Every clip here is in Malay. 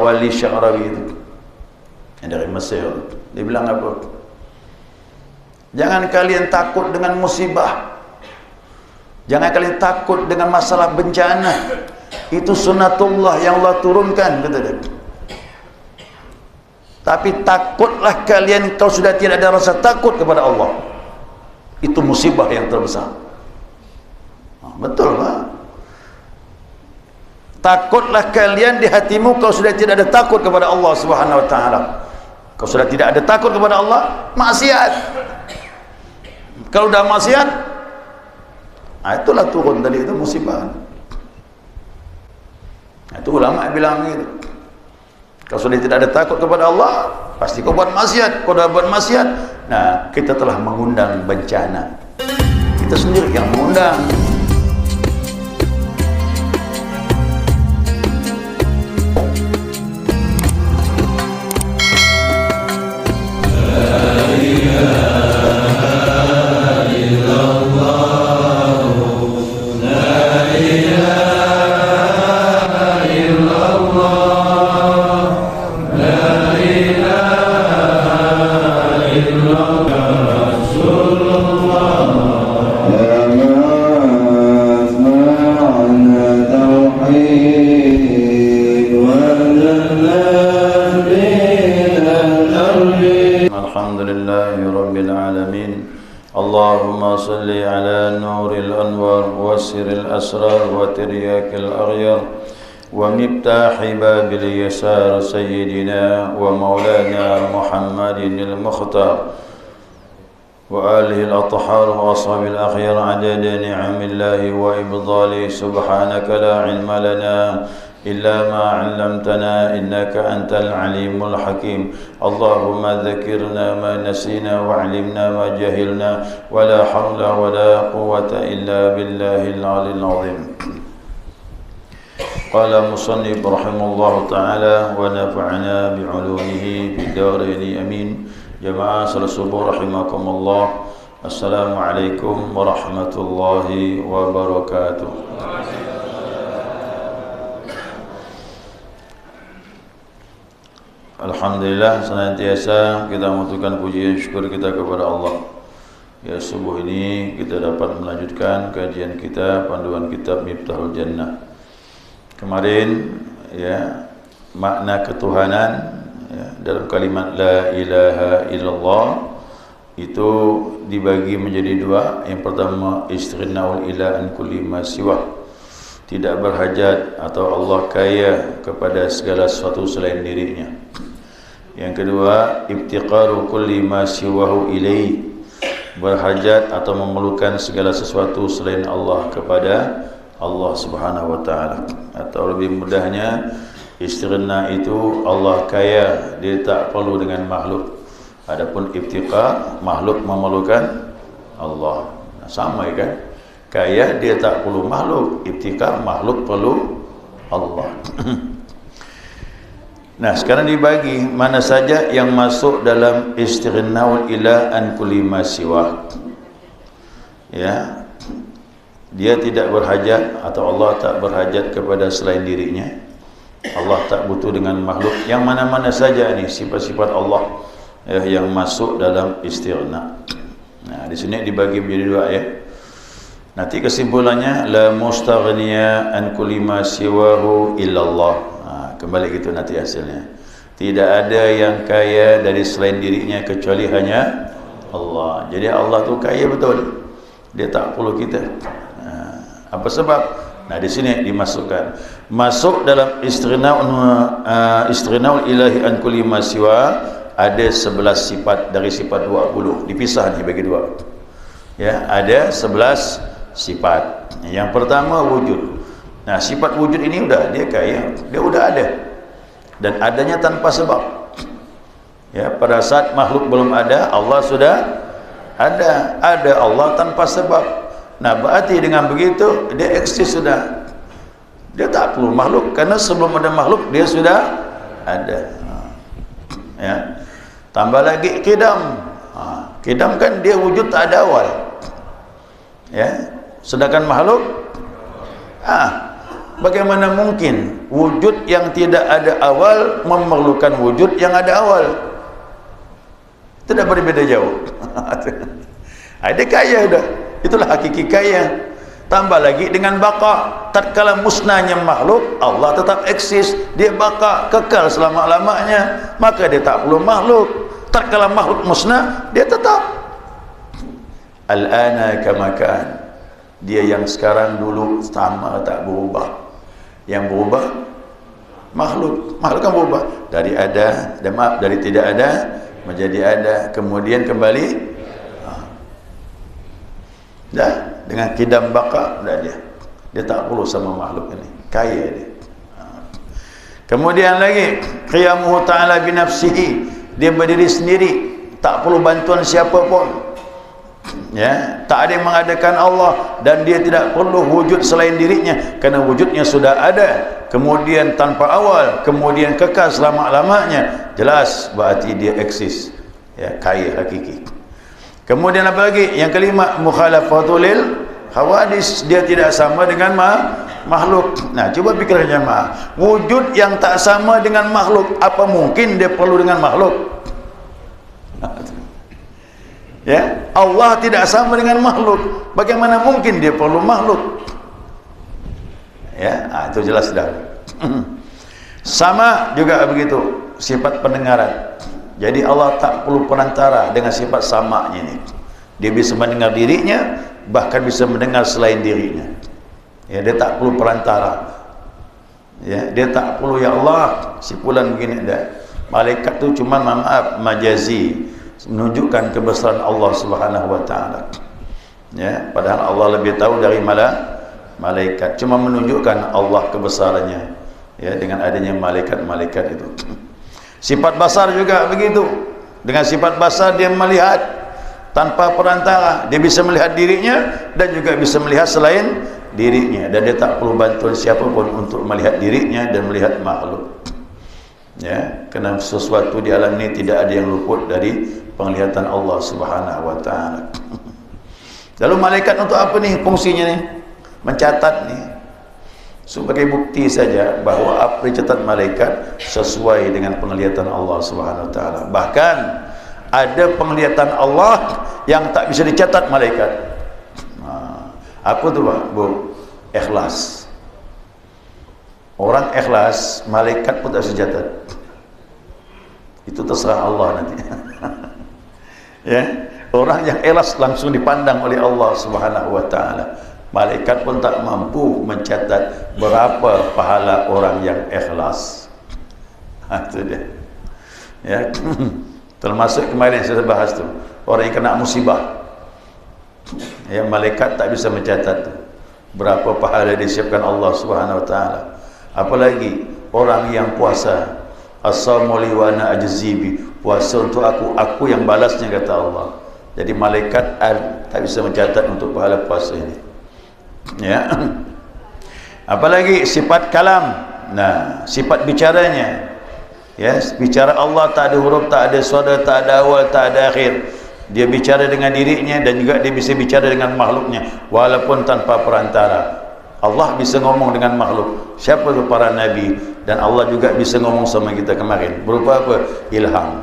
Wali Sya'rawi itu yang dari Mesir. Dia bilang apa? Jangan kalian takut dengan musibah, jangan kalian takut dengan masalah bencana. Itu sunnatullah yang Allah turunkan, kata dia. Tapi takutlah kalian kalau sudah tidak ada rasa takut kepada Allah. Itu musibah yang terbesar. Betul, Pak. Takutlah kalian di hatimu kalau sudah tidak ada takut kepada Allah Subhanahu wa taala. Kalau sudah tidak ada takut kepada Allah, maksiat. Kalau sudah maksiat, itulah turun tadi itu musibah. Itu ulama bilang gitu. Kalau sudah tidak ada takut kepada Allah, pasti kau buat maksiat. Kau dah buat maksiat, nah kita telah mengundang bencana. Kita sendiri yang mengundang. Allahumma salli ala nuril anwar wasiril asrar wa tiryakil aghyar wa miftahi babil yasar sayyidina wa maulana Muhammadin al-Mukhtar wa alihi al-athhar wa ashabil akhyar adada ni'amillahi wa ibdali subhanaka la ilma lana إلا ما علمتنا إنك أنت العليم الحكيم اللهم ذكرنا ما نسينا وعلمنا ما جهلنا ولا حول ولا قوة إلا بالله العلي العظيم قال مصنف رحمه الله تعالى ونفعنا بعلومه في الدارين أمين جماعة الصبح رحمكم الله السلام عليكم ورحمة الله وبركاته. Alhamdulillah, senantiasa kita mengucapkan puji dan syukur kita kepada Allah. Ya, subuh ini kita dapat melanjutkan kajian kita panduan kitab Miftahul Jannah. Kemarin ya, makna ketuhanan ya, dalam kalimat la ilaha illallah itu dibagi menjadi dua. Yang pertama, istighna'ul ila an kulli ma siwa, tidak berhajat atau Allah kaya kepada segala sesuatu selain dirinya. Yang kedua, ibtiqaru kulli ma siwahu ilaihi, berhajat atau memerlukan segala sesuatu selain Allah kepada Allah Subhanahu wa taala. Atau lebih mudahnya, istighna itu Allah kaya, dia tak perlu dengan makhluk. Adapun ibtiqar, makhluk memerlukan Allah. Sama kan? Kaya dia tak perlu makhluk, ibtiqar makhluk perlu Allah. Nah, sekarang dibagi mana saja yang masuk dalam istighna'ul ila an kulli ma siwa. Ya. Dia tidak berhajat atau Allah tak berhajat kepada selain dirinya. Allah tak butuh dengan makhluk. Yang mana-mana saja ni sifat-sifat Allah ya, yang masuk dalam istighna. Nah, di sini dibagi menjadi dua ya. Nanti kesimpulannya la mustaghniya an kulli ma siwahu illallah. Kembali gitu nanti hasilnya. Tidak ada yang kaya dari selain dirinya kecuali hanya Allah. Jadi Allah tu kaya betul. Dia tak perlu kita. Apa sebab? Nah, di sini dimasukkan. Masuk dalam istighna'ul ilahi an kulli ma siwa ada 11 sifat dari sifat 20. Dipisah ni bagi dua. Ya, ada 11 sifat. Yang pertama wujud. Nah, sifat wujud ini udah dia kaya, dia udah ada dan adanya tanpa sebab. Ya, pada saat makhluk belum ada, Allah sudah ada. Ada Allah tanpa sebab. Nah, berarti dengan begitu dia eksis sudah. Dia tak perlu makhluk karena sebelum ada makhluk dia sudah ada. Ya. Tambah lagi qidam. Qidam kan dia wujud tak ada awal. Ya. Sedangkan makhluk Bagaimana mungkin wujud yang tidak ada awal memerlukan wujud yang ada awal? Tidak berbeda jauh. Ada kaya dah. Itulah hakiki kaya. Tambah lagi dengan baka. Tatkala musnahnya makhluk, Allah tetap eksis. Dia baka, kekal selama-lamanya. Maka dia tak perlu makhluk. Tatkala makhluk musnah, dia tetap. Al-ana kamakan. Dia yang sekarang dulu sama, tak berubah. Yang berubah makhluk. Makhluk kan berubah. Dari ada, dari tidak ada menjadi ada, kemudian kembali. Dah, dengan kidam baka dah dia tak perlu sama makhluk ini. Kaya dia. Kemudian lagi qiyamuhu ta'ala bi nafsihi. Dia berdiri sendiri, tak perlu bantuan siapa pun. Ya, tak ada yang mengadakan Allah, dan dia tidak perlu wujud selain dirinya kerana wujudnya sudah ada, kemudian tanpa awal, kemudian kekal selama-lamanya. Jelas berarti dia eksis. Ya, kaya hakiki. Kemudian apa lagi? Yang kelima, mukhalafatul hawadis. Dia tidak sama dengan makhluk. Nah, cuba fikirkan jemaah. Wujud yang tak sama dengan makhluk, apa mungkin dia perlu dengan makhluk? Ya, Allah tidak sama dengan makhluk. Bagaimana mungkin dia perlu makhluk? Ya, itu jelas dah. Sama juga begitu sifat pendengaran. Jadi Allah tak perlu perantara dengan sifat samanya ini. Dia bisa mendengar dirinya, bahkan bisa mendengar selain dirinya. Ya, dia tak perlu perantara. Ya, dia tak perlu ya Allah sipulan begini dah. Malaikat tu cuma maaf majazi, menunjukkan kebesaran Allah Subhanahu wa taala. Ya, padahal Allah lebih tahu dari malaikat. Cuma menunjukkan Allah kebesarannya. Ya, dengan adanya malaikat-malaikat itu. Sifat basar juga begitu. Dengan sifat basar dia melihat tanpa perantara. Dia bisa melihat dirinya dan juga bisa melihat selain dirinya, dan dia tak perlu bantuan siapapun untuk melihat dirinya dan melihat makhluk. Ya, kerana sesuatu di alam ini tidak ada yang luput dari penglihatan Allah Subhanahu wa taala. Lalu malaikat untuk apa nih fungsinya nih? Mencatat nih. Sebagai bukti saja bahawa apa yang dicatat malaikat sesuai dengan penglihatan Allah Subhanahu wa taala. Bahkan ada penglihatan Allah yang tak bisa dicatat malaikat. Apa tu Bu? Ikhlas. Orang ikhlas, malaikat pun tak bisa catat. Itu terserah Allah nanti. Ya, orang yang ikhlas langsung dipandang oleh Allah Subhanahu wa taala. Malaikat pun tak mampu mencatat berapa pahala orang yang ikhlas. Itu dia. Ya, termasuk kemarin saya bahas tu, orang yang kena musibah. Ya, malaikat tak bisa mencatat tu berapa pahala disiapkan Allah Subhanahu wa taala. Apalagi orang yang puasa, as-saumu li wa ana ajzibi, puasa untuk aku yang balasnya, kata Allah. Jadi malaikat tak bisa mencatat untuk pahala puasa ini. Ya. Apalagi sifat kalam. Nah, sifat bicaranya. Ya, bicara Allah tak ada huruf, tak ada suara, tak ada awal, tak ada akhir. Dia bicara dengan dirinya dan juga dia bisa bicara dengan makhluknya walaupun tanpa perantara. Allah bisa ngomong dengan makhluk. Siapa tu? Para nabi. Dan Allah juga bisa ngomong sama kita kemarin. Berupa apa? Ilham.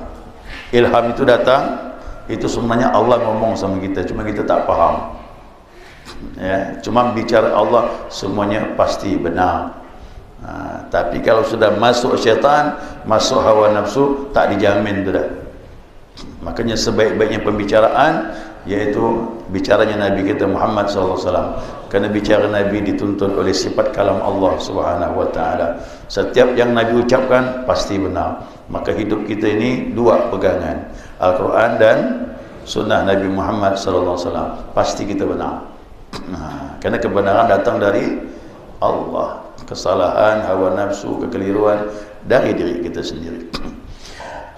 Ilham itu datang, itu sebenarnya Allah ngomong sama kita, cuma kita tak faham. Ya, cuma bicara Allah semuanya pasti benar. Tapi kalau sudah masuk syaitan, masuk hawa nafsu, tak dijamin tu dah. Makanya sebaik-baiknya pembicaraan yaitu bicaranya Nabi kita Muhammad SAW. Kerana bicara Nabi dituntun oleh sifat kalam Allah Subhanahu wa taala. Setiap yang Nabi ucapkan pasti benar. Maka hidup kita ini dua pegangan, Al-Quran dan sunnah Nabi Muhammad SAW. Pasti kita benar. Kerana kebenaran datang dari Allah. Kesalahan, hawa nafsu, kekeliruan dari diri kita sendiri.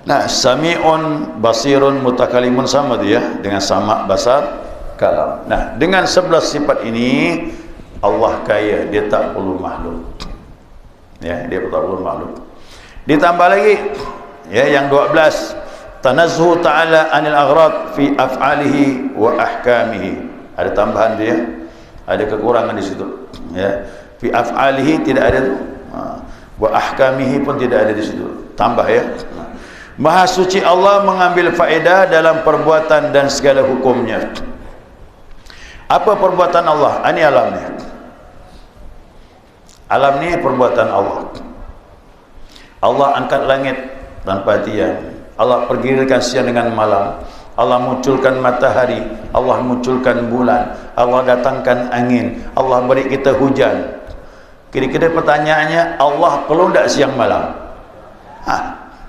Nah, sami'un basirun mutakalimun sama dia dengan sama basar kalam. Nah, dengan 11 sifat ini Allah kaya, dia tak perlu makhluk. Ya, dia tak perlu makhluk. Ditambah lagi ya yang 12, tanazzuhu ta'ala 'anil aghrad fi af'alihi wa ahkamihi. Ada tambahan dia, ada kekurangan di situ. Ya, Fi af'alihi tidak ada tu. Wa ahkamihi pun tidak ada di situ. Tambah ya. Maha suci Allah mengambil faedah dalam perbuatan dan segala hukumnya. Apa perbuatan Allah? Ini alamnya. Alam ni perbuatan Allah. Allah angkat langit tanpa tiang. Allah pergilikan siang dengan malam. Allah munculkan matahari. Allah munculkan bulan. Allah datangkan angin. Allah beri kita hujan. Kira-kira pertanyaannya, Allah perlu tak siang malam?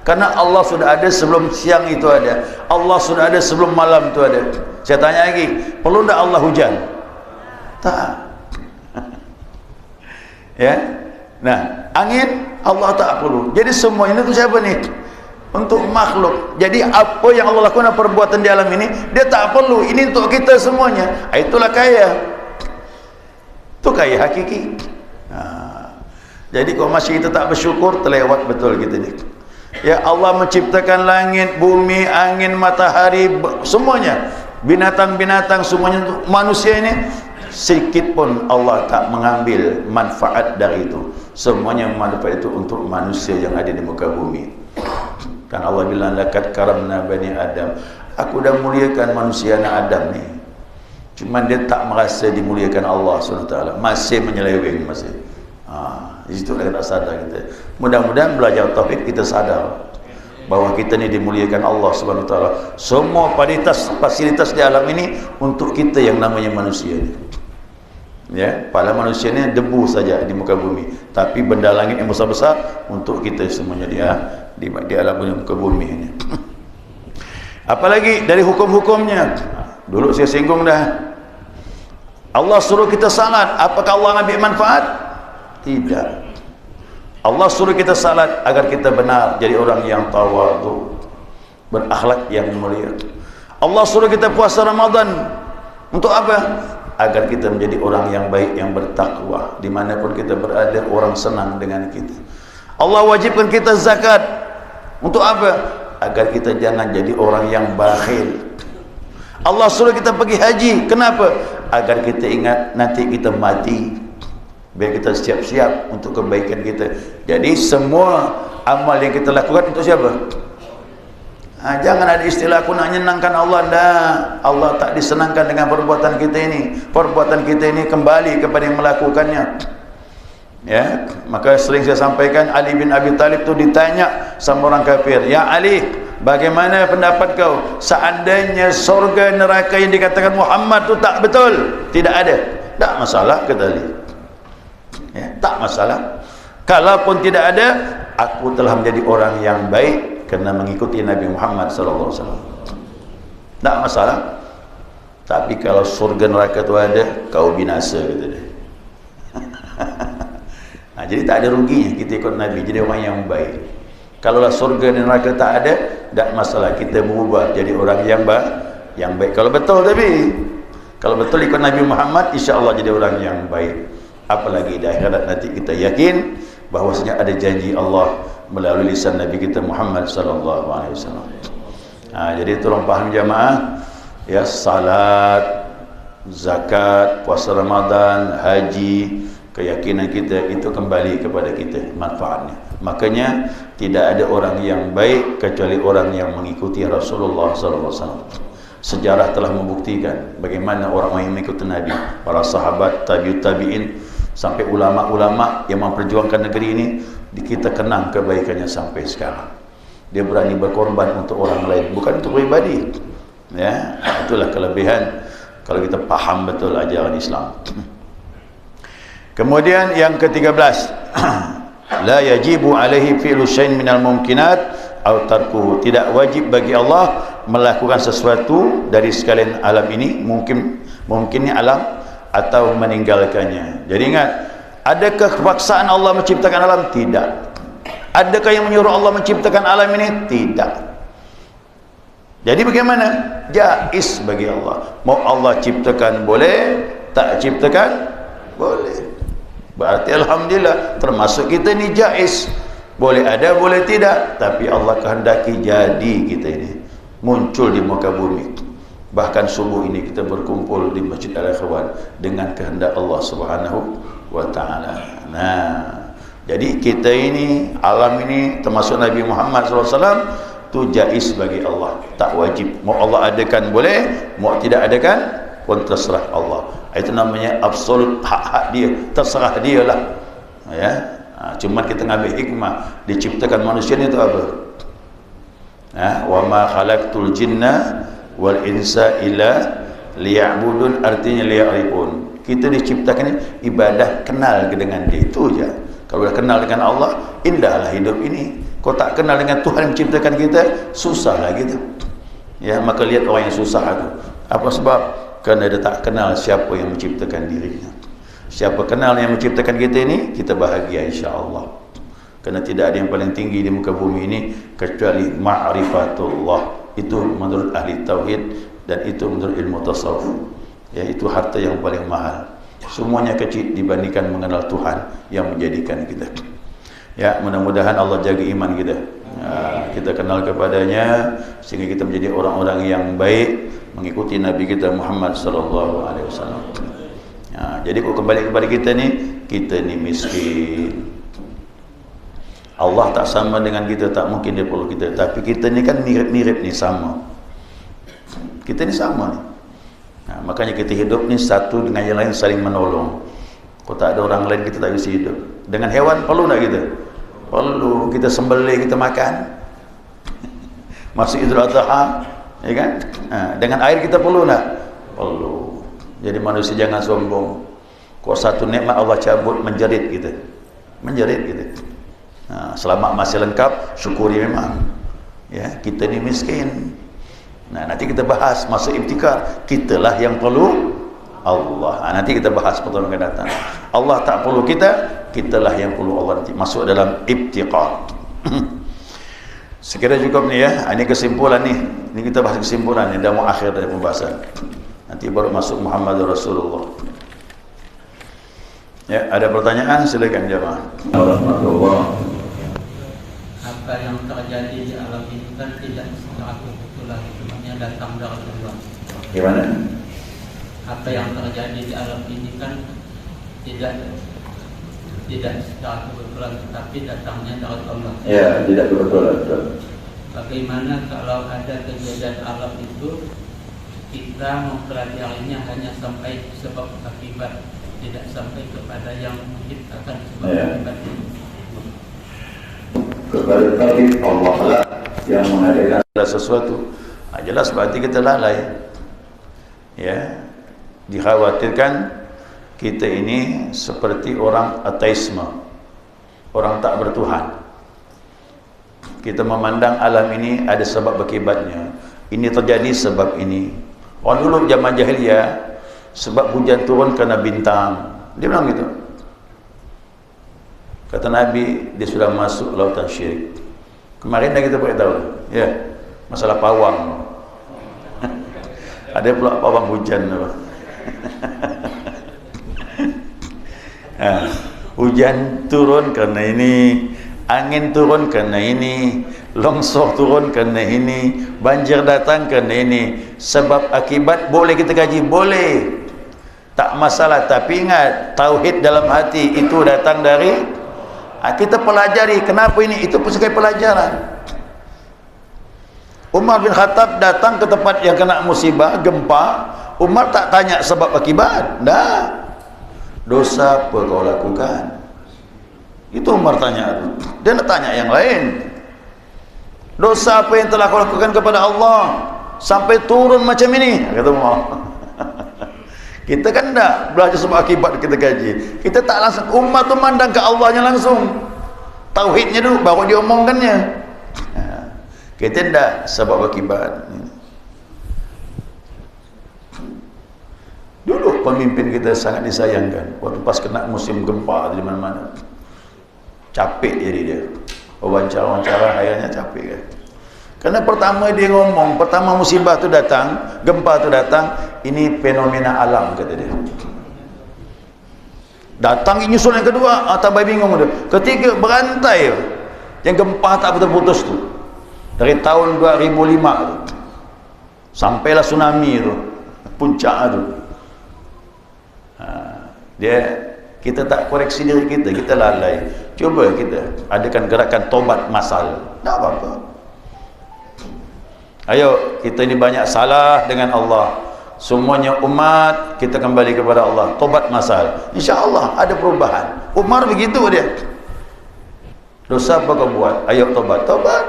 Karena Allah sudah ada sebelum siang itu ada. Allah sudah ada sebelum malam itu ada. Saya tanya lagi, perlu tak Allah hujan? Tak. Ya. Nah, angin Allah tak perlu. Jadi semua ini tu siapa ni? Untuk makhluk. Jadi apa yang Allah lakukan perbuatan di alam ini, dia tak perlu. Ini untuk kita semuanya. Itulah kaya. Itu kaya hakiki. Jadi kalau masih kita tak bersyukur, terlewat betul kita ni. Ya Allah menciptakan langit, bumi, angin, matahari, semuanya. Binatang-binatang semuanya untuk manusia ini. Sedikit pun Allah tak mengambil manfaat dari itu. Semuanya manfaat itu untuk manusia yang ada di muka bumi. Kan Allah bilang, laqad karamna bani Adam. Aku dah muliakan manusia anak Adam ni. Cuma dia tak merasa dimuliakan Allah SWT. Masih menyeleweng masih. Di situ kita tak sadar kita. Mudah-mudahan belajar tauhid kita sadar bahawa kita ni dimuliakan Allah SWT. Semua fasilitas di alam ini untuk kita yang namanya manusia ni. Ya, pada manusia ni debu saja di muka bumi. Tapi benda langit yang besar-besar untuk kita semuanya di alam muka bumi ini. Apalagi dari hukum-hukumnya. Dulu saya singgung dah. Allah suruh kita salat, apakah Allah ambil manfaat? Tidak. Allah suruh kita salat agar kita benar jadi orang yang tawadhu, berakhlak yang mulia. Allah suruh kita puasa Ramadan untuk apa? Agar kita menjadi orang yang baik, yang bertakwa. Dimanapun kita berada, orang senang dengan kita. Allah wajibkan kita zakat untuk apa? Agar kita jangan jadi orang yang bakhil. Allah suruh kita pergi haji. Kenapa? Agar kita ingat nanti kita mati. Biar kita siap-siap untuk kebaikan kita. Jadi semua amal yang kita lakukan untuk siapa? Jangan ada istilah aku nak menyenangkan Allah. Dah, Allah tak disenangkan dengan perbuatan kita ini. Perbuatan kita ini kembali kepada yang melakukannya. Ya, maka sering saya sampaikan, Ali bin Abi Talib tu ditanya sama orang kafir, "Ya Ali, bagaimana pendapat kau seandainya surga neraka yang dikatakan Muhammad tu tak betul?" Tidak ada. Tak masalah kata Ali. Ya, tak masalah. Kalaupun tidak ada, aku telah menjadi orang yang baik kerana mengikuti Nabi Muhammad sallallahu alaihi wasallam. Tak masalah. Tapi kalau surga neraka itu ada, kau binasa kata dia. Jadi tak ada ruginya kita ikut Nabi, jadi orang yang baik. Kalaulah surga dan neraka tak ada, tak masalah, kita berubah jadi orang yang baik. Kalau betul kalau betul ikut Nabi Muhammad, insya-Allah jadi orang yang baik. Apalagi di akhirat nanti kita yakin bahwasanya ada janji Allah melalui lisan Nabi kita Muhammad sallallahu alaihi wasallam. Jadi tolong faham jamaah ya, salat, zakat, puasa Ramadan, haji, keyakinan kita itu kembali kepada kita manfaatnya. Makanya tidak ada orang yang baik kecuali orang yang mengikuti Rasulullah sallallahu alaihi wasallam. Sejarah telah membuktikan bagaimana orang yang mengikuti Nabi, para sahabat, tabi'ut tabi'in, sampai ulama-ulama yang memperjuangkan negeri ini, kita kenang kebaikannya sampai sekarang. Dia berani berkorban untuk orang lain, bukan untuk pribadi. Ya, itulah kelebihan kalau kita faham betul ajaran Islam. Kemudian yang ke-13, la yajibu alaihi fi'lu syai'in minal mumkinat aw tarkuhu. Tidak wajib bagi Allah melakukan sesuatu dari sekalian alam ini, mungkinnya alam, atau meninggalkannya. Jadi ingat, adakah kepaksaan Allah menciptakan alam? Tidak. Adakah yang menyuruh Allah menciptakan alam ini? Tidak. Jadi bagaimana? Jaiz bagi Allah. Mau Allah ciptakan boleh, tak ciptakan boleh. Berarti alhamdulillah, termasuk kita ni jaiz. Boleh ada, boleh tidak, tapi Allah kehendaki jadi kita ini muncul di muka bumi. Bahkan subuh ini kita berkumpul di Masjid Al-Ikhwan dengan kehendak Allah Subhanahu wa ta'ala. Nah, jadi kita ini, alam ini termasuk Nabi Muhammad SAW tu jaiz bagi Allah, tak wajib. Mau Allah adakan boleh, mau tidak adakan pun terserah Allah. Itu namanya absolut, hak-hak dia, terserah dia lah. Ya, cuma kita ngambil hikmah, diciptakan manusia ni tu apa? Wa ma khalaqtul jinna wal insa illa liya'budun, artinya liya'rifun. Kita diciptakan ibadah, kenal dengan dia, itu je. Kalau dah kenal dengan Allah, indahlah hidup ini. Kau tak kenal dengan Tuhan yang menciptakan kita, susahlah kita. Ya, maka lihat orang yang susah itu. Apa sebab? Kerana dia tak kenal siapa yang menciptakan dirinya. Siapa kenal yang menciptakan kita ini, kita bahagia insya-Allah. Kerana tidak ada yang paling tinggi di muka bumi ini kecuali ma'rifatullah. Itu menurut ahli tauhid dan itu menurut ilmu tasawuf. Ya, itu harta yang paling mahal. Semuanya kecil dibandingkan mengenal Tuhan yang menjadikan kita. Ya, mudah-mudahan Allah jaga iman kita. Kita kenal kepadanya sehingga kita menjadi orang-orang yang baik, mengikuti Nabi kita Muhammad sallallahu alaihi wasallam. Jadi kalau kembali kepada kita ni miskin. Allah tak sama dengan kita, tak mungkin dia perlu kita. Tapi kita ni kan mirip-mirip ni, sama. Kita ni sama ni. Makanya kita hidup ni satu dengan yang lain saling menolong. Kalau tak ada orang lain, kita tak bisa hidup. Dengan hewan perlu tak kita? Perlu. Kita sembelih, kita makan. Masuk Idul Adha, ya kan? Dengan air kita perlu tak? Perlu. Jadi manusia jangan sombong. Kalau satu nikmat Allah cabut, menjerit kita. Menjerit kita. Selama masih lengkap, syukuri memang. Ya, kita ni miskin. Nanti kita bahas masuk ibtikar, kitalah yang perlu Allah. Nanti kita bahas pertemuan akan datang. Allah tak perlu kita, kitalah yang perlu Allah. Nanti masuk dalam ibtikar. Sekiranya cukup ni ya. Ini kesimpulan ni. Ini kita bahas kesimpulan ni, dah mau akhir dari pembahasan. Nanti baru masuk Muhammad Rasulullah. Ya, ada pertanyaan silakan jemaah. Warahmatullahi. Apa yang terjadi di alam ini kan tidak secara kebetulan, semuanya datang dari Allah. Gimana? Apa yang terjadi di alam ini kan tidak secara kebetulan, tetapi datangnya dari Allah. Ya, tidak kebetulan. Bagaimana kalau ada kejadian alam itu kita mempelajarinya hanya sampai sebab akibat, tidak sampai kepada yang menciptakan sebab akibat itu? Kepada tauhid Allah lah yang mengadakan sesuatu. Jelas berarti kita lalai. Ya, dikhawatirkan kita ini seperti orang ateisme, orang tak bertuhan. Kita memandang alam ini ada sebab akibatnya. Ini terjadi sebab ini. Orang dulu zaman jahiliyah, sebab hujan turun kerana bintang. Dia bilang gitu. Kata Nabi, dia sudah masuk lautan syirik. Kemarin dah kita beritahu, ya, masalah pawang. Ada pula pawang hujan. Hujan turun kerana ini, angin turun kerana ini, longsor turun kerana ini, banjir datang kerana ini. Sebab akibat boleh kita kaji, boleh, tak masalah. Tapi ingat, tauhid dalam hati itu datang dari kita pelajari kenapa ini, itu pun sebagai pelajaran. Umar bin Khattab datang ke tempat yang kena musibah, gempa. Umar tak tanya sebab akibat. Dah. Dosa apa kau lakukan? Itu Umar tanya. Dia nak tanya yang lain. Dosa apa yang telah kau lakukan kepada Allah sampai turun macam ini? Kata Umar. Kita kan tak belajar sebab akibat kita kaji. Kita tak langsung, umat tu mandang ke Allahnya langsung. Tauhidnya dulu baru dia omongkannya. Kita tak sebab akibat. Dulu pemimpin kita sangat disayangkan. Waktu pas kena musim gempa di mana-mana, capek jadi dia. Wawancara akhirnya capek kan. Karena pertama dia ngomong, pertama musibah tu datang, gempa tu datang, ini fenomena alam kata dia. Datang nyusul yang kedua, tambah bingung dia. Ketiga berantai. Yang gempa tak putus tu. Dari tahun 2005 tu. Sampailah tsunami tu, puncak tu. Dia Kita tak koreksi diri kita, kita lalai. Cuba kita adakan gerakan tobat masal. Tak apa-apa. Ayo, kita ini banyak salah dengan Allah. Semuanya umat, kita kembali kepada Allah. Tobat masal. InsyaAllah ada perubahan. Umar begitu dia. Dosa apa kau buat? Ayo tobat. Tobat.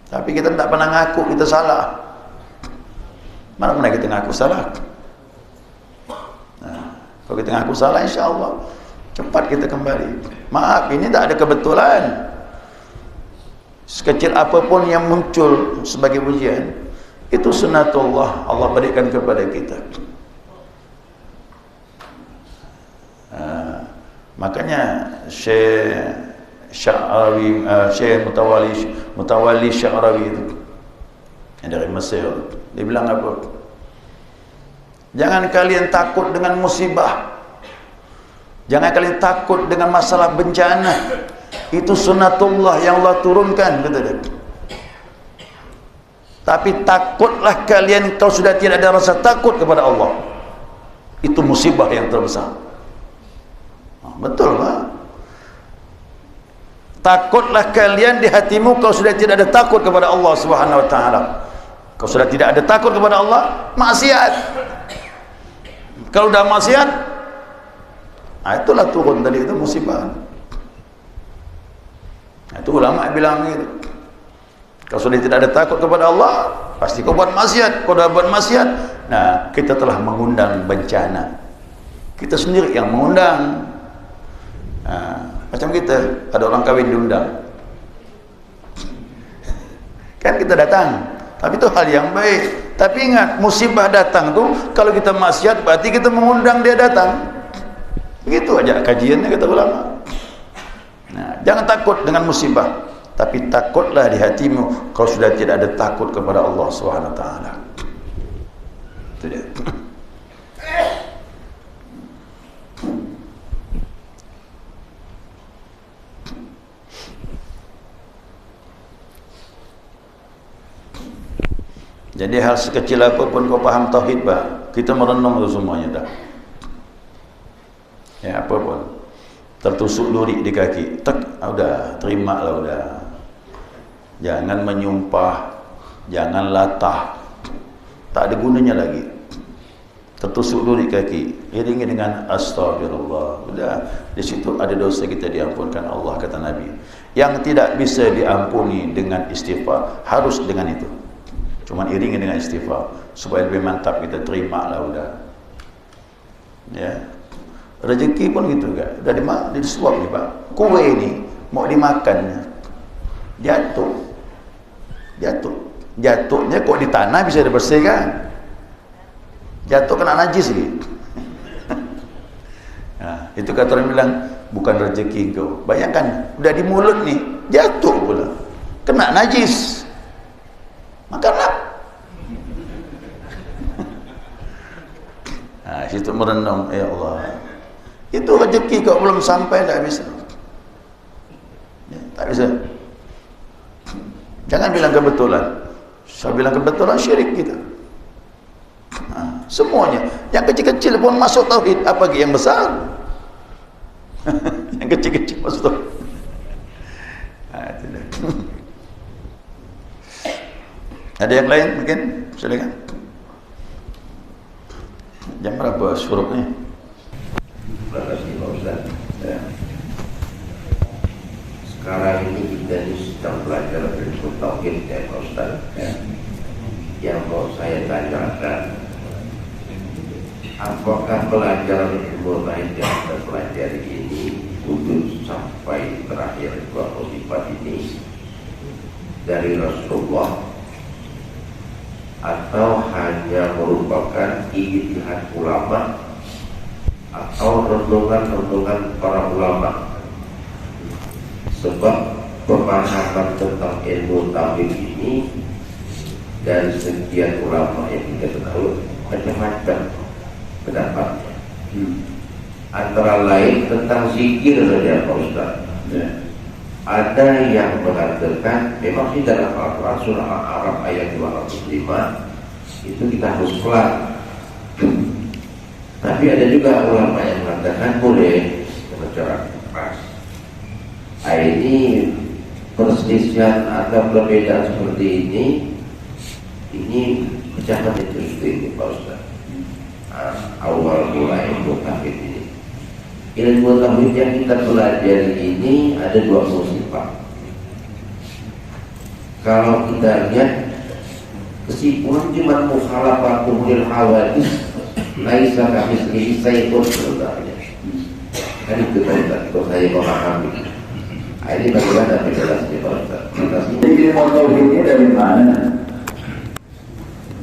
Tapi kita tak pernah ngaku kita salah. Mana-mana kita ngaku salah. Kalau kita ngaku salah, insyaAllah cepat kita kembali. Maaf, ini tak ada kebetulan. Sekecil apapun yang muncul sebagai ujian, itu sunnatullah Allah berikan kepada kita. Makanya Syekh Mutawalli Sya'rawi itu yang dari Mesir, dia bilang apa? Jangan kalian takut dengan musibah. Jangan kalian takut dengan masalah bencana. Itu sunnatullah yang Allah turunkan, kata dia. Tapi takutlah kalian kalau sudah tidak ada rasa takut kepada Allah. Itu musibah yang terbesar. Betul Pak? Takutlah kalian di hatimu kalau sudah tidak ada takut kepada Allah Subhanahu wa taala. Kalau sudah tidak ada takut kepada Allah, maksiat. Kalau dah maksiat, itulah turun tadi itu musibah. Itu ulama bilang gitu. Kalau sudah tidak ada takut kepada Allah, pasti kau buat maksiat. Kau dah buat maksiat, nah kita telah mengundang bencana. Kita sendiri yang mengundang. Macam kita, ada orang kahwin diundang. Kan kita datang, tapi itu hal yang baik. Tapi ingat, musibah datang tuh kalau kita maksiat berarti kita mengundang dia datang. Begitu aja kajiannya kata ulama. Nah, jangan takut dengan musibah, tapi takutlah di hatimu kalau sudah tidak ada takut kepada Allah Subhanahu wa taala. Itu dia. Jadi hal sekecil apapun kau paham tauhid, Pak, kita merenung itu semuanya dah. Ya apapun. Tertusuk duri di kaki, tek, udah, terimalah udah. Jangan menyumpah, jangan latah. Tak ada gunanya lagi. Tertusuk duri kaki, iringi dengan astagfirullah. Udah, di situ ada dosa kita diampunkan Allah, kata Nabi. Yang tidak bisa diampuni dengan istighfar, harus dengan itu. Cuman iringi dengan istighfar supaya lebih mantap, kita terima lah udah. Ya. Rezeki pun gitu kan. Udah disuap nih Pak. Kue ini mau dimakan, jatuh. Jatuhnya kok di tanah bisa dibersihkan. Jatuh kena najis gitu. Nah, itu kata orang bilang bukan rezeki kau. Bayangkan udah di mulut nih, jatuh pula. Kena najis. Makanlah. Nah, situ merenung, ya Allah. Itu rezeki kau belum sampai, tak bisa. Ya, tak bisa. Jangan bilang kebetulan. Saya bilang kebetulan syirik kita. Nah, semuanya, yang kecil-kecil pun masuk tauhid, apalagi yang besar. Yang kecil-kecil masuk tauhid. Nah, itu dah. Ada yang lain mungkin? Silakan. Jam berapa syuruknya? Terima kasih Pak Ustaz. Ya. Sekarang ini kita sedang belajar prinsip tauhid ya Pak Ustaz. Ya. Yang mau saya tanyakan, apakah pelajaran ilmu lain yang kita pelajari ini wujud sampai terakhir dua sifat ini dari Rasulullah, atau hanya merupakan ijtihad ulama atau renungan-renungan para ulama? Sebab pemahaman tentang ilmu tauhid ini dari sekian ulama yang kita tahu macam-macam pendapatnya. Antara lain tentang zikir saja Pak Ustaz. Ada yang mengatakan memang di dalam Al-Quran surah Al-A'raf ayat 205 itu kita harus pelan. Tapi ada juga ulama yang mengatakan boleh bercorak keras. Ini perselisihan atau perbedaan seperti ini pecahan itu Pak Ustaz. Awal mulai ilmu tauhid ini. Ilmu tauhid yang kita pelajari ini ada dua sifat. Kalau kita lihat kesimpulan cuma mukhalafatul lil hawadits laisa kamitslihi syai'un sebenarnya. Kan itu kalau saya memahami. Ini bagaimana penjelasannya Pak Ustaz? Jadi ilmu tauhid ini dari mana?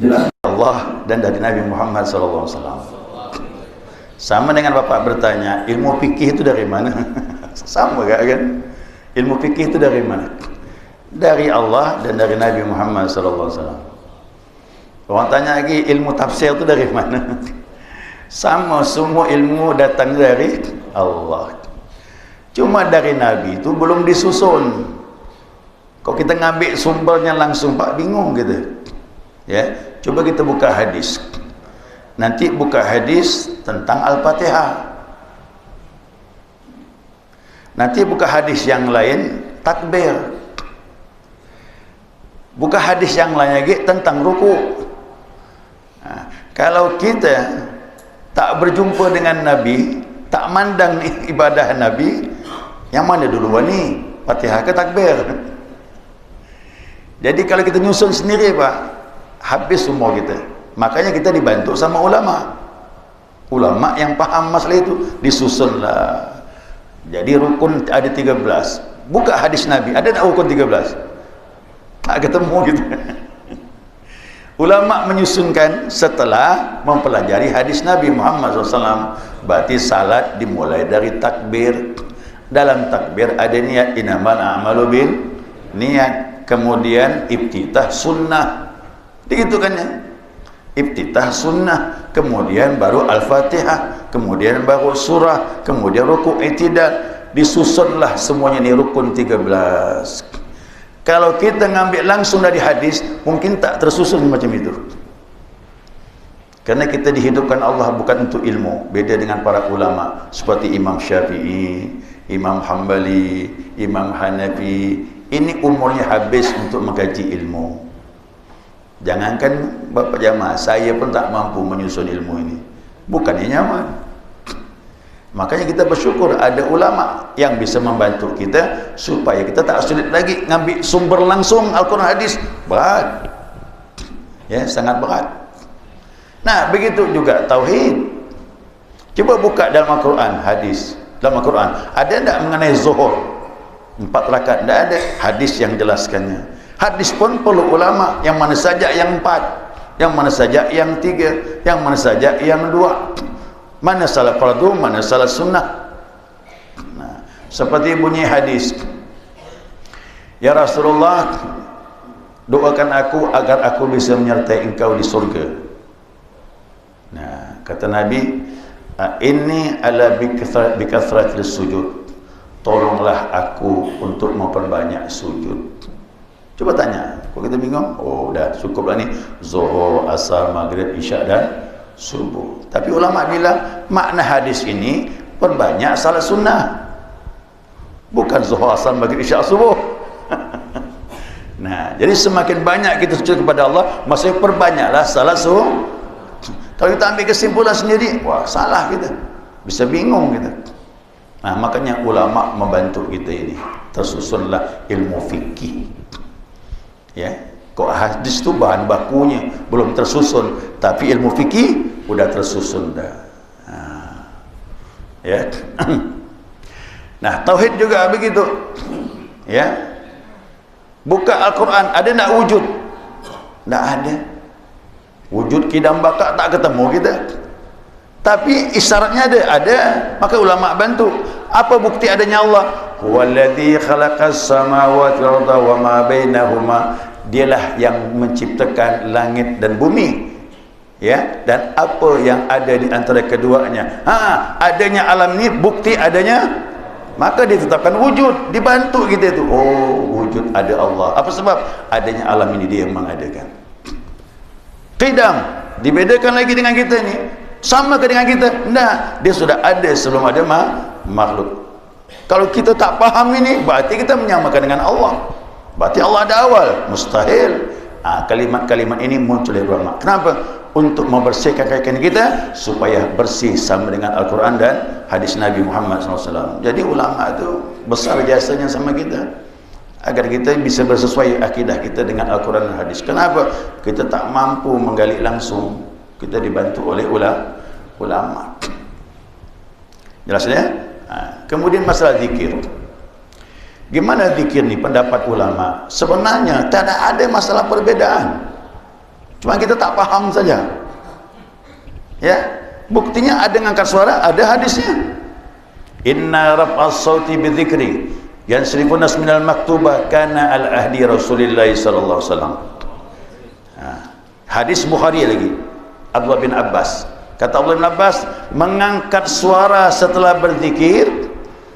Jelas Allah dan dari Nabi Muhammad SAW. Sama dengan Bapak bertanya, ilmu fikih itu dari mana? Sama gak kan? Ilmu fikih itu dari mana? Dari Allah dan dari Nabi Muhammad SAW. Orang tanya lagi, ilmu tafsir itu dari mana? Sama, semua ilmu datang dari Allah. Cuma dari Nabi itu belum disusun. Kok kita ngambil sumbernya langsung, Pak, bingung gitu. Ya, coba kita buka hadis. Nanti buka hadis tentang Al-Fatihah. Nanti buka hadis yang lain takbir. Buka hadis yang lain lagi tentang ruku. Nah, kalau kita tak berjumpa dengan Nabi, tak mandang ibadah Nabi, yang mana duluan nih? Fatihah ke takbir? Jadi kalau kita nyusun sendiri, Pak, habis semua kita. Makanya kita dibantu sama ulama. Ulama yang paham masalah itu, disusunlah. Jadi rukun ada 13. Buka hadis Nabi, ada tak rukun 13? Tak ketemu gitu. Ulama menyusunkan setelah mempelajari hadis Nabi Muhammad SAW. Berarti salat dimulai dari takbir. Dalam takbir ada niat, innamal a'malu bin niat. Kemudian ibtitah sunnah. Begitu kan ya? Ibtitah sunnah, kemudian baru Al-Fatihah, kemudian baru surah, kemudian ruku' i'tidal. Disusunlah semuanya ini rukun 13. Kalau kita ngambil langsung dari hadis, mungkin tak tersusun macam itu. Karena kita dihidupkan Allah bukan untuk ilmu. Beda dengan para ulama seperti Imam Syafi'i, Imam Hambali, Imam Hanafi. Ini umurnya habis untuk mengkaji ilmu. Jangankan Bapak jamaah, saya pun tak mampu menyusun ilmu ini. Bukannya nyaman. Makanya kita bersyukur ada ulama yang bisa membantu kita supaya kita tak sulit lagi ngambil sumber langsung Al-Quran hadis. Berat. Ya, sangat berat. Nah, begitu juga tauhid. Coba buka dalam Al-Quran hadis. Dalam Al-Quran ada tidak mengenai zuhur 4 rakaat? Tidak ada hadis yang jelaskannya. Hadis pun perlu ulama, yang mana saja yang 4, yang mana saja yang 3, yang mana saja yang 2. Mana salah fardu, mana salah sunnah. Nah, seperti bunyi hadis, ya Rasulullah, doakan aku agar aku bisa menyertai engkau di surga. Nah, kata Nabi, ini ala bikathratil sujud. Tolonglah aku untuk memperbanyak sujud. Coba tanya, kok kita bingung? Oh, udah cukuplah nih zuhur, asar, maghrib, isya dan subuh. Tapi ulama bilang makna hadis ini perbanyak salat sunnah, bukan zuhur, asar, maghrib, isya, subuh. Nah, jadi semakin banyak kita sujud kepada Allah, maksudnya perbanyaklah salat subuh. Kalau kita ambil kesimpulan sendiri, wah salah kita, bisa bingung kita. Nah, makanya ulama membantu kita ini. Tersusunlah ilmu fikih. Ya, kok hadis itu bahan bakunya belum tersusun, tapi ilmu fikih udah tersusun dah. Nah, ya. Nah, tauhid juga begitu. Ya. Buka Al-Quran, ada tak wujud? Tak ada. Wujud kidam bakak tak ketemu kita. Tapi isyaratnya ada. Maka ulama bantu. Apa bukti adanya Allah? Huwallazi khalaqas samawati wal arda wa ma bainahuma. Dialah yang menciptakan langit dan bumi. Ya, dan apa yang ada di antara keduanya. Adanya alam ni bukti adanya. Maka ditetapkan wujud, dibantu kita itu. Oh, wujud ada Allah. Apa sebab? Adanya alam ini dia yang mengadakan. Qidam dibedakan lagi dengan kita ni. Sama ke dengan kita? Tidak, dia sudah ada sebelum ada makhluk. Kalau kita tak faham ini, berarti kita menyamakan dengan Allah. Berarti Allah ada awal, mustahil. Kalimat-kalimat ini muncul dari ulama. Kenapa? Untuk membersihkan kaitan kita supaya bersih sama dengan Al-Quran dan hadis Nabi Muhammad SAW. Jadi ulama itu besar jasanya sama kita, agar kita bisa bersesuai akidah kita dengan Al-Quran dan hadis. Kenapa? Kita tak mampu menggali langsung, kita dibantu oleh ulama. Jelas ya? Kemudian masalah zikir. Gimana zikir ni? Pendapat ulama sebenarnya tak ada masalah perbedaan, cuma kita tak faham saja. Ya, buktinya ada ngangkat suara, ada hadisnya. Inna raf'as sauti bi dzikri yansrifun nas minal maktubah kana al ahdi Rasulillah sallallahu alaihi wasallam. Hadis Bukhari lagi, Abdullah bin Abbas. Kata Abdullah bin Abbas, mengangkat suara setelah berzikir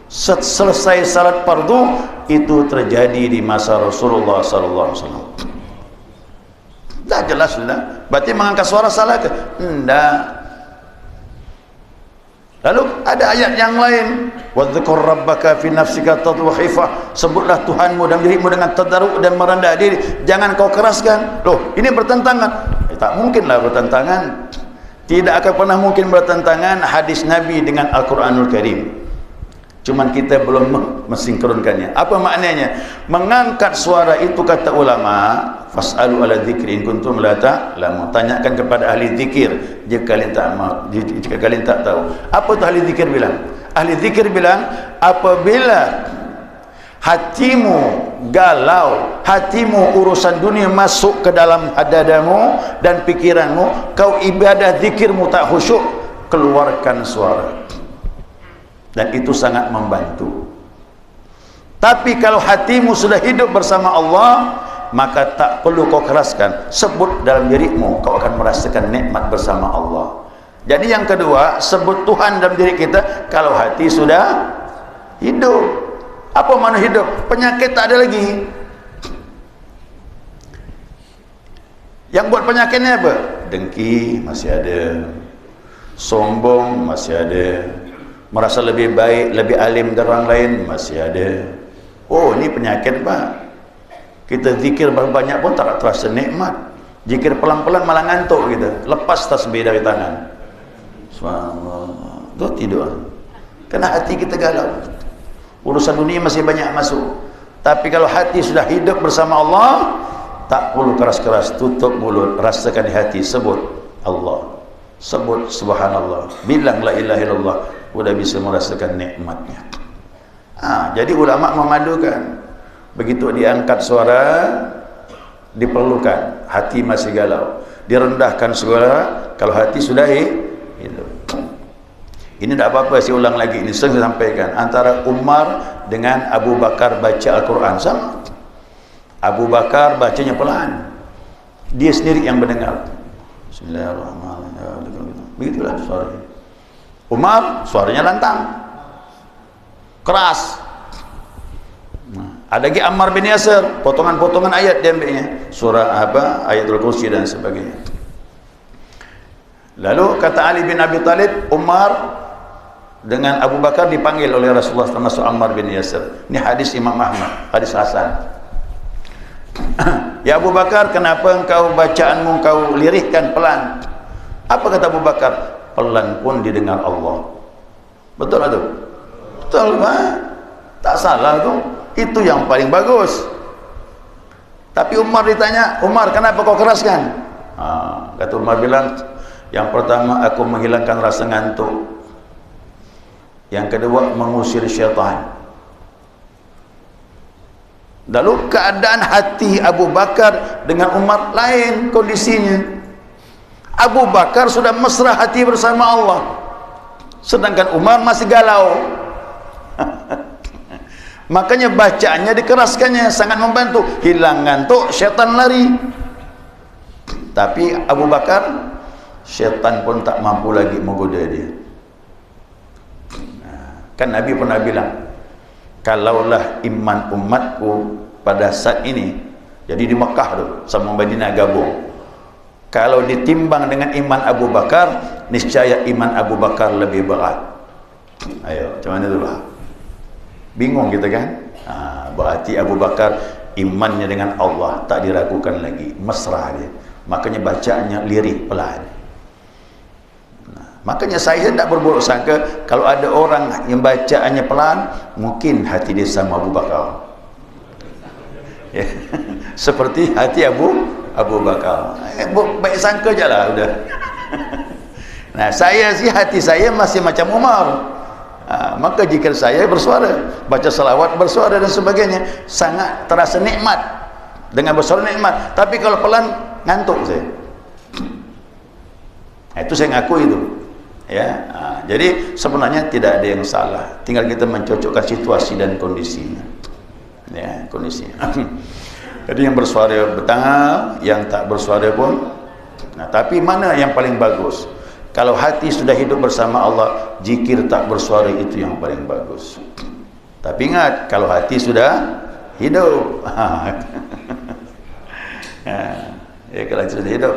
selesai salat fardu itu terjadi di masa Rasulullah sallallahu alaihi wasallam. Dah jelas lah. Berarti mengangkat suara salah ke? Enggak. Lalu ada ayat yang lain, wadhkur rabbaka fi nafsika tad'u khifah, sebutlah Tuhanmu dalam dirimu dengan tadarruk dan merendah diri, jangan kau keraskan. Loh, ini bertentangan. Tak mungkinlah bertentangan. Tidak akan pernah mungkin bertentangan hadis Nabi dengan Al-Quranul Karim. Cuman kita belum mensinkronkannya. Apa maknanya? Mengangkat suara itu, kata ulama, fas'alu ala dzikri in kuntum la ta'lamun. Tanyakan kepada ahli zikir jika kalian tak tahu. Apa tu ahli zikir bilang? Ahli zikir bilang, apabila hatimu galau, hatimu urusan dunia masuk ke dalam dadamu dan pikiranmu, kau ibadah zikirmu tak khusyuk, keluarkan suara. Dan itu sangat membantu. Tapi kalau hatimu sudah hidup bersama Allah, maka tak perlu kau keraskan, sebut dalam dirimu, kau akan merasakan nikmat bersama Allah. Jadi yang kedua, sebut Tuhan dalam diri kita kalau hati sudah hidup. Apa makna hidup? Penyakit tak ada lagi. Yang buat penyakitnya apa? Dengki masih ada, sombong masih ada, merasa lebih baik, lebih alim dari orang lain masih ada. Oh, ini penyakit pak. Kita zikir banyak pun tak terasa nikmat. Zikir pelan-pelan malah ngantuk kita. Lepas tasbih dari tangan. Subhanallah. Itu tidur. Karena hati kita galau. Urusan dunia masih banyak masuk. Tapi kalau hati sudah hidup bersama Allah, tak perlu keras-keras, tutup mulut, rasakan di hati, sebut Allah, sebut subhanallah, bilang la ilaha illallah, sudah bisa merasakan nikmatnya. Jadi ulama memadukan. Begitu diangkat suara, diperlukan, hati masih galau, direndahkan suara kalau hati sudah hidup. Ini tidak apa-apa, saya ulang lagi, ini sering saya sampaikan. Antara Umar dengan Abu Bakar baca Al-Quran sama. Abu Bakar bacanya pelan, dia sendiri yang mendengar. Bismillahirrahmanirrahim. Begitulah suaranya. Umar suaranya lantang, keras. Ada lagi Ammar bin Yasir, potongan-potongan ayat diambilnya, surah apa, ayatul kursi dan sebagainya. Lalu kata Ali bin Abi Thalib, Umar dengan Abu Bakar dipanggil oleh Rasulullah, termasuk Ammar bin Yasir. Ini hadis Imam Ahmad, hadis Hasan. Ya Abu Bakar, kenapa engkau bacaanmu engkau lirihkan pelan? Apa kata Abu Bakar? Pelan pun didengar Allah. Betul tak tu? Betul Pak, tak salah tu. Itu yang paling bagus. Tapi Umar ditanya, Umar kenapa kau keraskan? Kata Umar bilang, yang pertama aku menghilangkan rasa ngantuk, yang kedua mengusir syaitan. Lalu keadaan hati Abu Bakar dengan Umar lain kondisinya. Abu Bakar sudah mesra hati bersama Allah, sedangkan Umar masih galau. Makanya bacaannya dikeraskannya, sangat membantu, hilang ngantuk, syaitan lari. Tapi Abu Bakar, syaitan pun tak mampu lagi menggoda dia. Kan Nabi pernah bilang, kalaulah iman umatku pada saat ini, jadi di Mekah tu sama Madinah gabung, kalau ditimbang dengan iman Abu Bakar, niscaya iman Abu Bakar lebih berat. Ayo, macam mana tu lah? Bingung kita kan? Berarti Abu Bakar imannya dengan Allah tak diragukan lagi, mesra dia. Makanya bacanya lirih pelan. Makanya saya tak berburuk sangka kalau ada orang yang bacaannya pelan, mungkin hati dia sama Abu Bakar. Ya. Seperti hati Abu Bakar. Baik sangka je lah udah. Nah, saya sih hati saya masih macam Umar. Maka jika saya bersuara, baca salawat bersuara dan sebagainya, sangat terasa nikmat. Dengan bersuara nikmat. Tapi kalau pelan, ngantuk saya. Itu saya ngaku itu. Ya, jadi sebenarnya tidak ada yang salah. Tinggal kita mencocokkan situasi dan kondisinya. Ya, kondisinya. Jadi yang bersuara bertengah, yang tak bersuara pun. Nah, tapi mana yang paling bagus? Kalau hati sudah hidup bersama Allah, zikir tak bersuara itu yang paling bagus. Tapi ingat, kalau hati sudah hidup, ya kalau sudah hidup,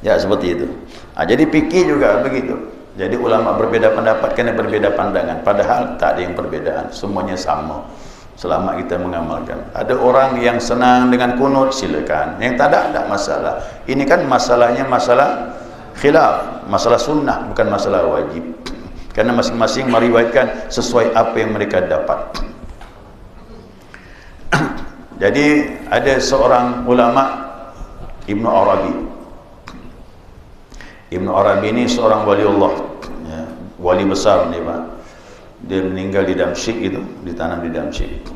ya seperti itu. Jadi fikih juga begitu. Jadi ulama berbeda pendapat kerana berbeda pandangan. Padahal tak ada yang perbedaan, semuanya sama. Selama kita mengamalkan. Ada orang yang senang dengan kunut, silakan. Yang tak ada masalah. Ini kan masalahnya masalah khilaf, masalah sunnah, bukan masalah wajib. Karena masing-masing meriwayatkan sesuai apa yang mereka dapat. Jadi ada seorang ulama, Ibnu Arabi. Ibnu Arabi ini seorang waliullah, ya, wali besar ni Pak. Dia meninggal di Damsyik itu, ditanam di Damsyik.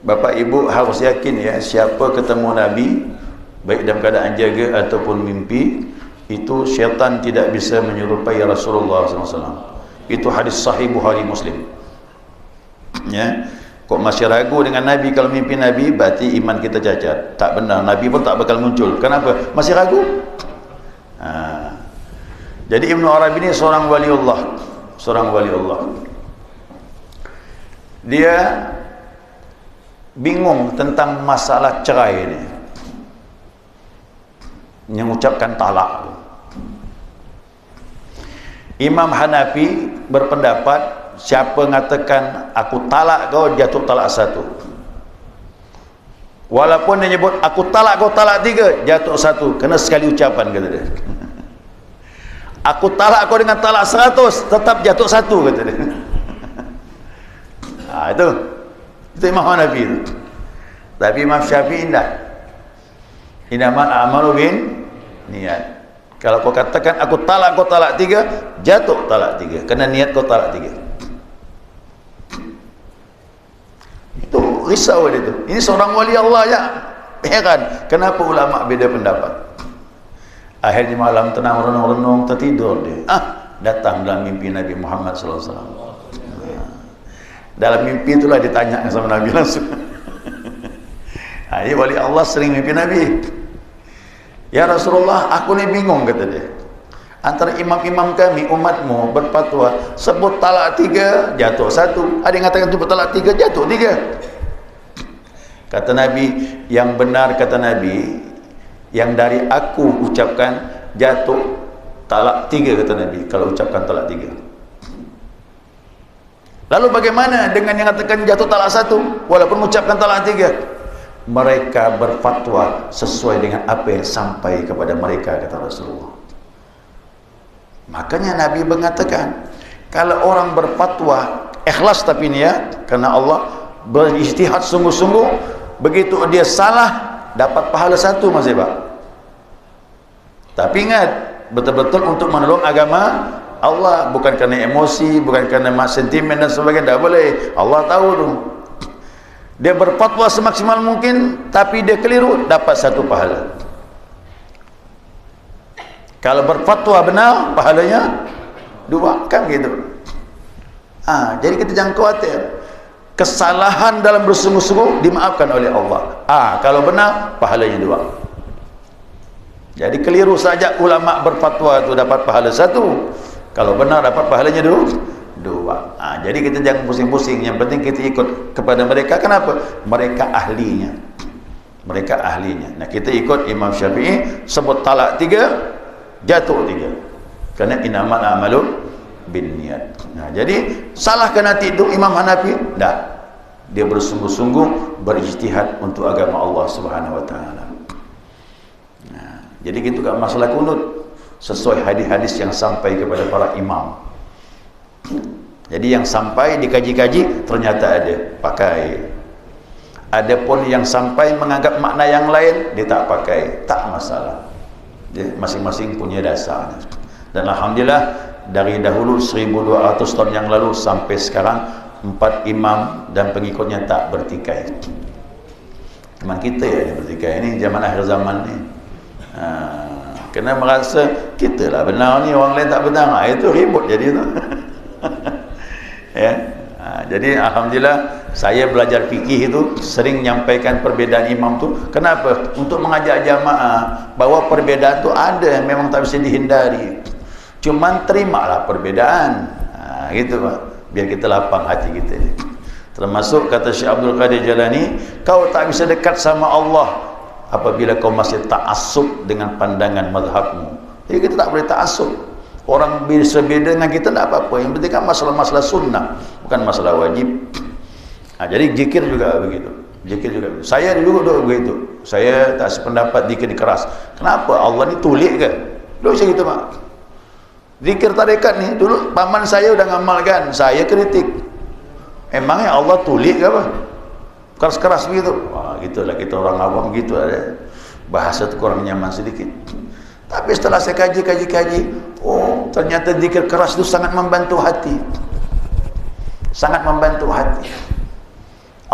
Bapak Ibu harus yakin ya, siapa ketemu Nabi baik dalam keadaan jaga ataupun mimpi, itu syaitan tidak bisa menyerupai Rasulullah SAW. Itu hadis sahih Bukhari Muslim. Ya, kok masih ragu dengan Nabi? Kalau mimpi Nabi, berarti iman kita cacat. Tak benar, Nabi pun tak bakal muncul. Kenapa? Masih ragu? Jadi Ibnu Arabi ini seorang waliullah, seorang waliullah. Dia bingung tentang masalah cerai ini, mengucapkan talak. Imam Hanafi berpendapat, siapa mengatakan aku talak kau, jatuh talak satu. Walaupun dia nyebut aku talak kau talak tiga, jatuh satu, kena sekali ucapan, kata dia. Aku talak kau dengan talak 100, tetap jatuh satu, kata dia. Itu Imam Hanafi itu. Tapi Imam Syafi'i tidak. Innamal a'malu bin niat. Kalau kau katakan aku talak kau talak tiga, jatuh talak tiga, kena niat kau talak tiga. Itu risau dia tu. Ini seorang wali Allah ya. Heran, kenapa ulama beda pendapat? Akhirnya malam tenang, renung-renung, tertidur dia. Datang dalam mimpi Nabi Muhammad SAW. Dalam mimpi itulah ditanya sama Nabi langsung. Ini wali Allah sering mimpi Nabi. Ya Rasulullah, aku ni bingung, kata dia. Antara imam-imam kami, umatmu berfatwa, sebut talak 3, jatuh 1. Ada yang mengatakan sebut talak 3, jatuh 3. Kata Nabi, yang benar kata Nabi, yang dari aku ucapkan jatuh talak 3, kata Nabi, kalau ucapkan talak 3. Lalu bagaimana dengan yang mengatakan jatuh talak 1 walaupun ucapkan talak 3? Mereka berfatwa sesuai dengan apa yang sampai kepada mereka, kata Rasulullah. Makanya Nabi mengatakan, kalau orang berfatwa ikhlas tapi niat karena Allah, berijtihad sungguh-sungguh, begitu dia salah dapat pahala 1, Mas Pak. Tapi ingat, betul-betul untuk menolong agama Allah, bukan kerana emosi, bukan kerana sentimen dan sebagainya. Tak boleh. Allah tahu tu. Dia berfatwa semaksimal mungkin, tapi dia keliru, dapat 1 pahala. Kalau berfatwa benar, pahalanya 2, kan gitu. Jadi kita jangan khawatir. Kesalahan dalam bersungguh-sungguh dimaafkan oleh Allah. Kalau benar, pahalanya 2. Jadi keliru saja ulama berfatwa itu dapat pahala 1. Kalau benar dapat pahalanya 2. Jadi kita jangan pusing-pusing. Yang penting kita ikut kepada mereka. Kenapa? Mereka ahlinya. Mereka ahlinya. Nah, kita ikut Imam Syafi'i, sebut talak 3, jatuh 3. Kerana innamal a'malu binniyat. Nah, jadi salah ke nanti itu Imam Hanafi? Tak. Dia bersungguh-sungguh berijtihad untuk agama Allah Subhanahu wa taala. Nah, jadi gitu kan masalah kunut sesuai hadis-hadis yang sampai kepada para imam. Jadi yang sampai dikaji-kaji ternyata ada, pakai. Ada pun yang sampai menganggap makna yang lain, dia tak pakai, tak masalah. Dia masing-masing punya dasarnya. Dan alhamdulillah dari dahulu 1200 tahun yang lalu sampai sekarang 4 imam dan pengikutnya tak bertikai. Cuma kita yang bertikai ni zaman akhir zaman ni. Kena merasa kita lah benar ni, orang lain tak benar. Itu ribut jadi tu. Ya. Jadi alhamdulillah saya belajar fikih itu sering menyampaikan perbezaan imam tu. Kenapa? Untuk mengajak jamaah bahawa perbezaan tu ada yang memang tak bisa dihindari. Cuman terimalah perbezaan. Gitu Pak. Biar kita lapang hati kita. Termasuk kata Syekh Abdul Qadir Jalani, kau tak bisa dekat sama Allah apabila kau masih ta'assub dengan pandangan mazhabmu. Jadi kita tak boleh ta'assub. Orang bisa beda dengan kita tak apa-apa. Yang penting kan masalah-masalah sunnah, bukan masalah wajib. Jadi zikir juga begitu. Zikir juga begitu. Saya dulu begitu. Saya tak sependapat zikir keras. Kenapa? Allah ni tulik ke? Dulu saya gitu Mak. Zikir tarekat ni dulu paman saya udah ngamalkan, saya kritik. Emangnya Allah tulik ke apa? Keras-keras begitu. Wah, gitulah kita orang awam gitu ada. Bahasa tu kurang nyaman sedikit. Tapi setelah saya kaji, oh ternyata zikir keras itu sangat membantu hati. Sangat membantu hati.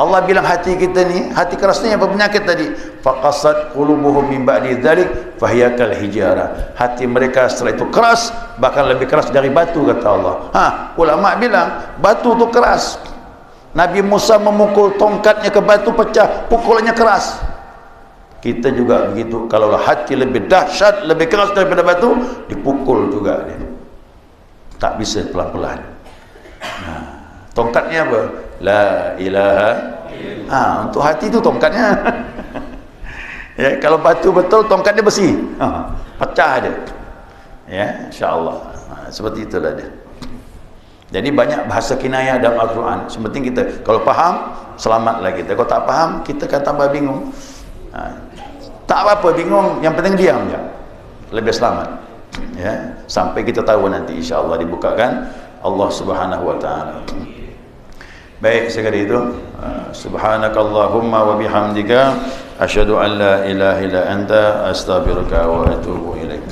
Allah bilang hati kita ni, hati keras ni apa penyakit tadi? Faqasat qulubuhum min ba'di dzalik fahiya kal hijara. Hati mereka setelah itu keras, bahkan lebih keras dari batu kata Allah. Ulama bilang batu tu keras. Nabi Musa memukul tongkatnya ke batu pecah, pukulannya keras. Kita juga begitu. Kalau hati lebih dahsyat, lebih keras daripada batu, dipukul juga dia. Tak bisa pelan-pelan. Tongkatnya apa? La ilaha. Untuk hati itu tongkatnya. Ya, kalau batu betul tongkatnya besi. Pecah dia. Ya, insya-Allah. Seperti itulah dia. Jadi banyak bahasa kinayah dalam Al-Quran. Sepenting kita kalau faham, selamatlah kita. Kalau tak faham, kita akan tambah bingung. Tak apa-apa bingung, yang penting diam je. Lebih selamat. Ya, sampai kita tahu nanti insya-Allah dibukakan Allah Subhanahu wa taala. Baik, sekali itu subhanakallahumma wa bihamdika asyhadu an la ilaha illa anta astaghfiruka wa atubu ilaik.